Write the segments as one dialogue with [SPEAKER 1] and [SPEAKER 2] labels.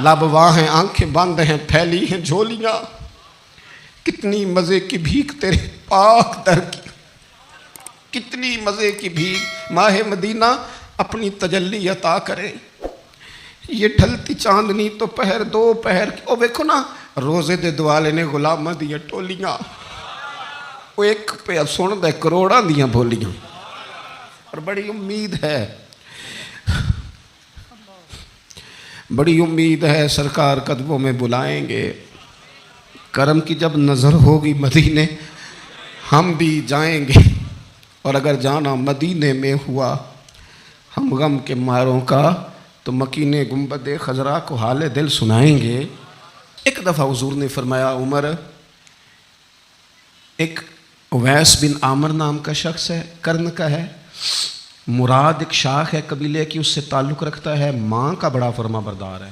[SPEAKER 1] لب واہ ہیں آنکھیں بند ہیں پھیلی ہیں جھولیاں، کتنی مزے کی بھیک تیرے پاک در کی، کتنی مزے کی بھیک ماہ مدینہ اپنی تجلی عطا کرے۔ یہ ڈھلتی چاندنی تو پہر دو پہر کی، او دیکھو نا روزے دے دوالے نے غلامہ دیا ٹولیاں، وہ ایک پہ سن دے کروڑاں دیاں بولیاں، اور بڑی امید ہے، بڑی امید ہے سرکار قدموں میں بلائیں گے۔ کرم کی جب نظر ہوگی مدینے ہم بھی جائیں گے، اور اگر جانا مدینے میں ہوا ہم غم کے ماروں کا تو مکین گنبد خضرا کو حال دل سنائیں گے۔ ایک دفعہ حضور نے فرمایا عمر، ایک اویس بن عامر نام کا شخص ہے، کرن کا ہے، مراد ایک شاخ ہے قبیلے کی، اس سے تعلق رکھتا ہے، ماں کا بڑا فرما بردار ہے۔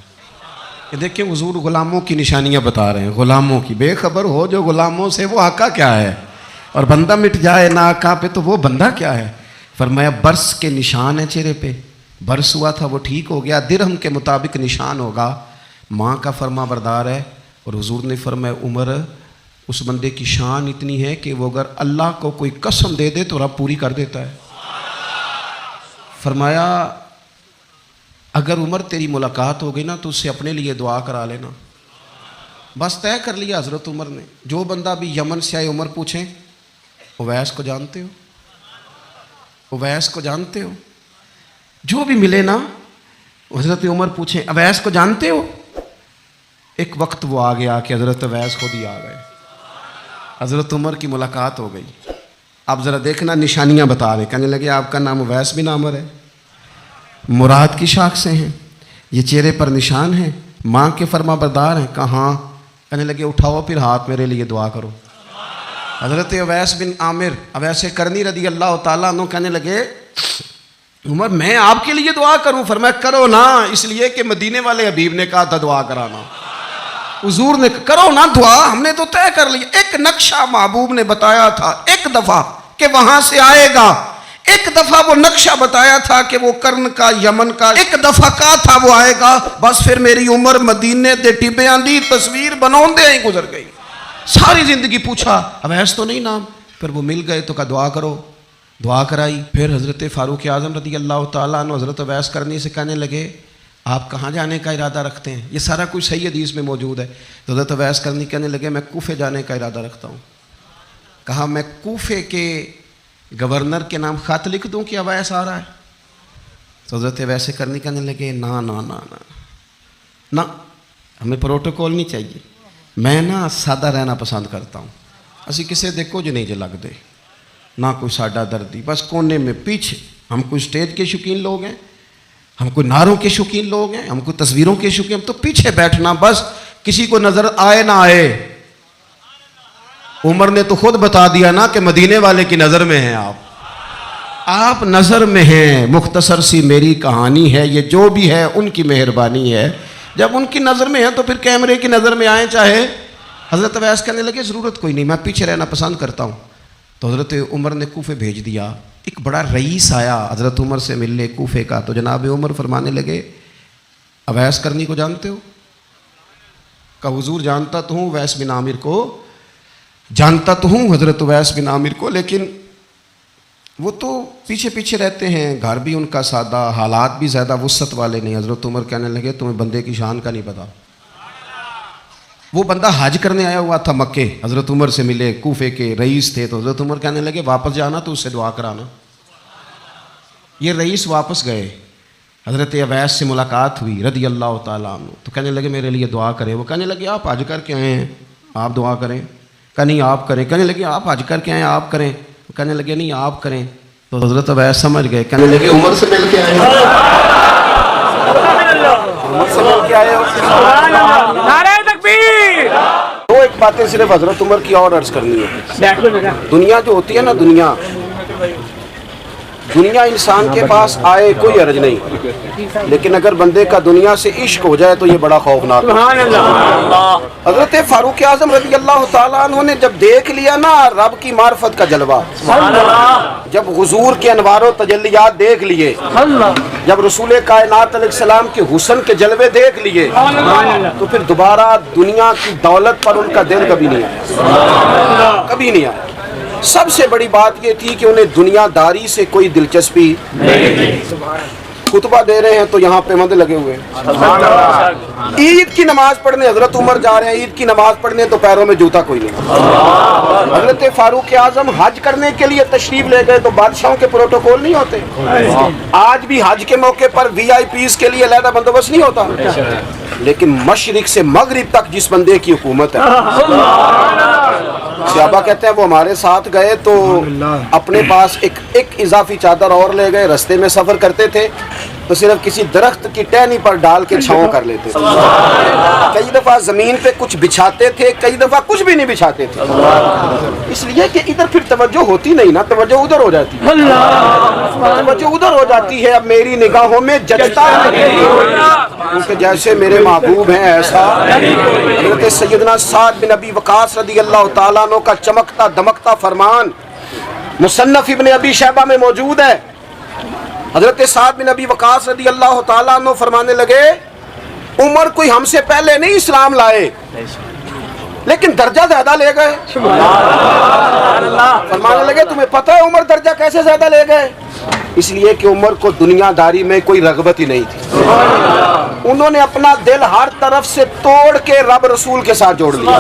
[SPEAKER 1] یہ دیکھیں حضور غلاموں کی نشانیاں بتا رہے ہیں، غلاموں کی، بے خبر ہو جو غلاموں سے وہ آقا کیا ہے، اور بندہ مٹ جائے نہ آقا پہ تو وہ بندہ کیا ہے۔ فرمایا برس کے نشان ہیں چہرے پہ، برس ہوا تھا وہ ٹھیک ہو گیا، درہم کے مطابق نشان ہوگا، ماں کا فرما بردار ہے۔ اور حضور نے فرمایا عمر، اس بندے کی شان اتنی ہے کہ وہ اگر اللہ کو کوئی قسم دے دے تو رب پوری کر دیتا ہے۔ فرمایا اگر عمر تیری ملاقات ہو گئی نا تو اس سے اپنے لیے دعا کرا لینا۔ بس طے کر لیا حضرت عمر نے۔ جو بندہ بھی یمن سے آئے عمر پوچھیں اویس کو جانتے ہو، اویس کو جانتے ہو، جو بھی ملے نا حضرت عمر پوچھیں اویس کو جانتے ہو۔ ایک وقت وہ آ گیا کہ حضرت اویس خود ہی آ گئے، حضرت عمر کی ملاقات ہو گئی۔ آپ ذرا دیکھنا نشانیاں بتا رہے، کہنے لگے آپ کا نام اویس بن عامر ہے، مراد کی شاخ سے ہیں، یہ چہرے پر نشان ہیں، ماں کے فرما بردار ہیں، کہاں؟ کہنے لگے اٹھاؤ پھر ہاتھ میرے لیے دعا کرو۔ حضرت اویس بن عامر اویس کرنی رضی اللہ تعالیٰ عنہ کہنے لگے عمر میں آپ کے لیے دعا کروں؟ فرمایا کرو نا، اس لیے کہ مدینے والے حبیب نے کہا تھا دعا کرانا، حضور نے کرو نا دعا، ہم نے تو طے کر لیا۔ ایک نقشہ محبوب نے بتایا تھا ایک دفعہ کہ وہاں سے آئے گا، ایک دفعہ وہ نقشہ بتایا تھا کہ وہ کرن کا یمن کا، ایک دفعہ کہا تھا وہ آئے گا، بس پھر میری عمر مدینے دے ٹبیاں دی تصویر بناؤں دے ہی گزر گئی۔ ساری زندگی پوچھا اویس تو نہیں نام، پھر وہ مل گئے تو کہا دعا کرو، دعا کرائی۔ پھر حضرت فاروق اعظم رضی اللہ تعالیٰ عنہ حضرت اویس کرنی سے کہنے لگے آپ کہاں جانے کا ارادہ رکھتے ہیں؟ یہ سارا کچھ صحیح حدیث میں موجود ہے۔ تو حضرت اویس کرنی کہنے لگے میں کوفے جانے کا ارادہ رکھتا ہوں۔ کہا میں کوفے کے گورنر کے نام خط لکھ دوں کہ اویس آ رہا ہے؟ تو حضرت اویس کرنی کہنے لگے نا نا نا نا نا، ہمیں پروٹوکول نہیں چاہیے، میں نا سادہ رہنا پسند کرتا ہوں، اسی کسے دے کچھ نہیں جو لگ دے، نہ کوئی ساڈا دردی، بس کونے میں پیچھے، ہم کوئی اسٹیج کے شوقین لوگ ہیں، ہم کوئی نعروں کے شوقین لوگ ہیں، ہم کوئی تصویروں کے شوقین، ہم تو پیچھے بیٹھنا، بس کسی کو نظر آئے نہ آئے۔ عمر نے تو خود بتا دیا نا کہ مدینے والے کی نظر میں ہیں آپ نظر میں ہیں۔ مختصر سی میری کہانی ہے، یہ جو بھی ہے ان کی مہربانی ہے، جب ان کی نظر میں ہے تو پھر کیمرے کی نظر میں آئیں چاہے۔ حضرت اویس کہنے لگے ضرورت کوئی نہیں، میں پیچھے رہنا پسند کرتا ہوں۔ تو حضرت عمر نے کوفے بھیج دیا، ایک بڑا رئیس آیا حضرت عمر سے ملنے کوفے کا، تو جناب عمر فرمانے لگے اویس کرنی کو جانتے ہو؟ کہا حضور جانتا تو ہوں، اویس بن عامر کو جانتا تو ہوں، حضرت اویس بن عامر کو، لیکن وہ تو پیچھے پیچھے رہتے ہیں، گھر بھی ان کا سادہ، حالات بھی زیادہ وسعت والے نہیں۔ حضرت عمر کہنے لگے تمہیں بندے کی شان کا نہیں پتا، وہ بندہ حج کرنے آیا ہوا تھا مکے، حضرت عمر سے ملے، کوفے کے رئیس تھے، تو حضرت عمر کہنے لگے واپس جانا تو اس سے دعا کرانا۔ یہ رئیس واپس گئے، حضرت اویس سے ملاقات ہوئی رضی اللہ تعالیٰ عنہ، تو کہنے لگے میرے لیے دعا کریں۔ وہ کہنے لگے آپ حج کر کے آئے ہیں، آپ دعا کریں؟ کہ نہیں آپ کریں۔ کہنے لگے آپ حج کر کے آئے ہیں، آپ کریں؟ کہنے لگے نہیں آپ کریں۔ تو حضرت اویس سمجھ گئے، کہنے لگے عمر سے مل کے آئے ہیں، عمر سے مل کے آئے ہو۔
[SPEAKER 2] نعرہ تکبیر۔
[SPEAKER 1] دو ایک باتیں صرف حضرت عمر کی اور عرض کرنی ہے۔ دنیا جو ہوتی ہے نا، دنیا دنیا انسان کے پاس آئے کوئی حرج نہیں، لیکن اگر بندے کا دنیا سے عشق ہو جائے تو یہ بڑا خوفناک ہے۔
[SPEAKER 2] سبحان اللہ۔
[SPEAKER 1] حضرت فاروق اعظم رضی اللہ تعالیٰ عنہ نے جب دیکھ لیا نا رب کی معرفت کا جلوہ، جب حضور کے انوار و تجلیات دیکھ لیے، جب رسول کائنات علیہ السلام کے حسن کے جلوے دیکھ لیے، تو پھر دوبارہ دنیا کی دولت پر ان کا دل کبھی نہیں آیا، کبھی نہیں آیا۔ سب سے بڑی بات یہ تھی کہ انہیں دنیا داری سے کوئی دلچسپی نہیں۔ خطبہ دے رہے ہیں تو یہاں پہ مند لگے ہوئے ہیں، عید کی نماز پڑھنے حضرت عمر جا رہے ہیں، عید کی نماز پڑھنے تو پیروں میں جوتا کوئی نہیں۔ حضرت فاروق اعظم حج کرنے کے لیے تشریف لے گئے تو بادشاہوں کے پروٹوکول نہیں ہوتے، آج بھی حج کے موقع پر وی آئی پیز کے لیے علیحدہ بندوبست نہیں ہوتا، لیکن مشرق سے مغرب تک جس بندے کی حکومت ہے، صحابہ کہتے ہیں وہ ہمارے ساتھ گئے تو اپنے پاس ایک اضافی چادر اور لے گئے، رستے میں سفر کرتے تھے تو صرف کسی درخت کی ٹہنی پر ڈال کے چھاؤں کر لیتے تھے، کئی دفعہ زمین پہ کچھ بچھاتے تھے، کئی دفعہ کچھ بھی نہیں بچھاتے تھے، اس لیے کہ ادھر پھر توجہ ہوتی نہیں نا، توجہ ادھر ہو جاتی ہے، توجہ ادھر ہو جاتی ہے۔ اب میری نگاہوں میں جچتا نہیں کیونکہ جیسے میرے محبوب ہیں ایسا حضرت سیدنا سعد بن ابی وقاص رضی اللہ تعالیٰ عنہ کا چمکتا دمکتا فرمان مصنف ابن ابی شیبہ میں موجود ہے۔ حضرت سعد بن ابی وقاص رضی اللہ تعالیٰ عنہ فرمانے لگے عمر کوئی ہم سے پہلے نہیں اسلام لائے لیکن درجہ زیادہ لے گئے۔ فرمانے لگے تمہیں پتہ ہے عمر درجہ کیسے زیادہ لے گئے؟ اس لیے کہ عمر کو دنیا داری میں کوئی رغبت ہی نہیں تھی، انہوں نے اپنا دل ہر طرف سے توڑ کے رب رسول کے ساتھ جوڑ لیا۔